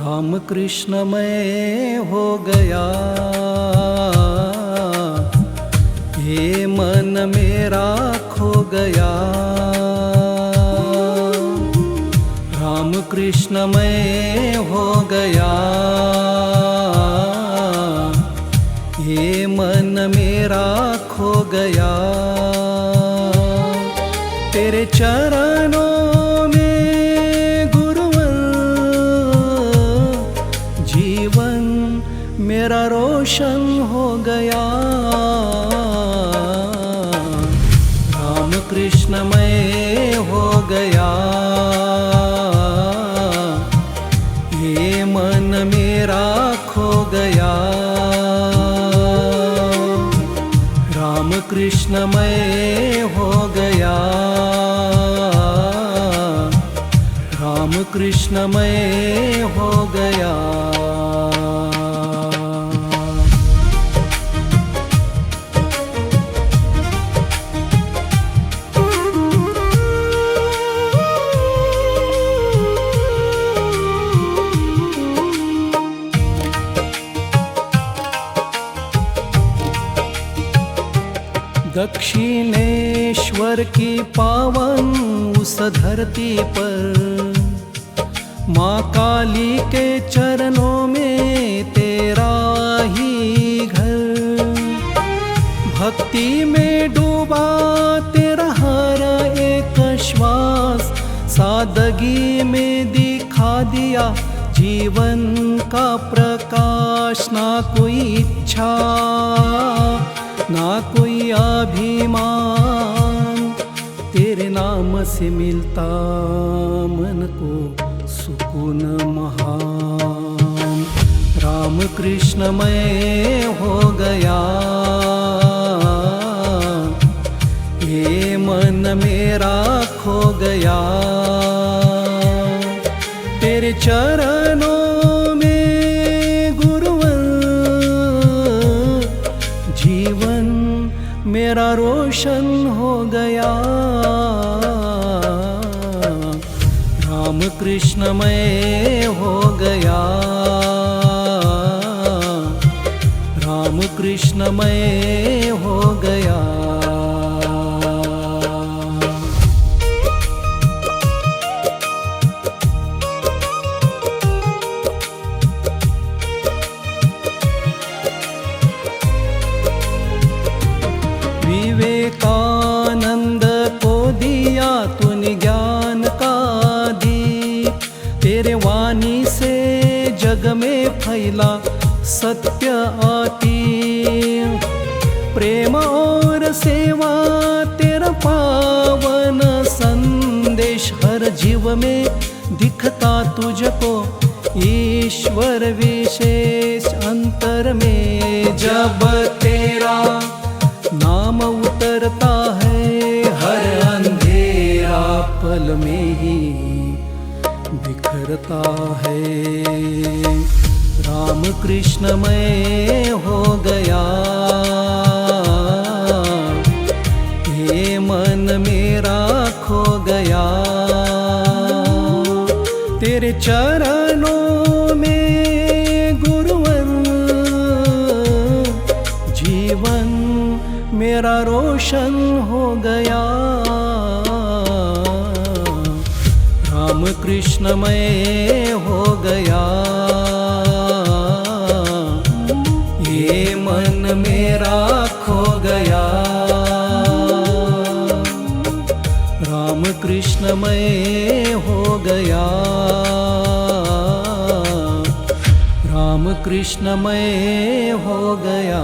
राम कृष्ण मैं हो गया, ये मन मेरा खो गया। राम कृष्ण मैं हो गया, ये मन मेरा खो गया। तेरे चरणों मेरा रोशन हो गया। राम कृष्ण मैं हो गया, ये मन मेरा खो गया। राम कृष्ण मैं हो गया, राम कृष्ण मैं हो गया। दक्षिणेश्वर की पावन उस धरती पर, माँ काली के चरणों में तेरा ही घर। भक्ति में डूबा तेरा हर एक श्वास, सादगी में दिखा दिया जीवन का प्रकाश। ना कोई इच्छा ना कोई अभिमान, तेरे नाम से मिलता मन को सुकून महान। राम कृष्ण मैं हो गया, ये मन मेरा खो गया। तेरे चरणों मेरा रोशन हो गया। राम कृष्ण मैं हो गया, राम कृष्ण मैं हो गया। विवेकानंद को दिया तूने ज्ञान का दीप, तेरे वाणी से जग में फैला सत्य आती। प्रेम और सेवा तेरा पावन संदेश, हर जीव में दिखता तुझको ईश्वर विशेष। अंतर में जब तेरा नाम उतरता है, हर अंधेरा पल में ही बिखरता है। राम कृष्ण मैं हो गया, ये मन मेरा खो गया। तेरे चरणों में गुरुवर जीवन मेरा रोशन हो गया। राम कृष्ण मैं हो गया, ये मन मेरा खो गया। राम कृष्ण कृष्णमय हो गया, राम कृष्णमय हो गया।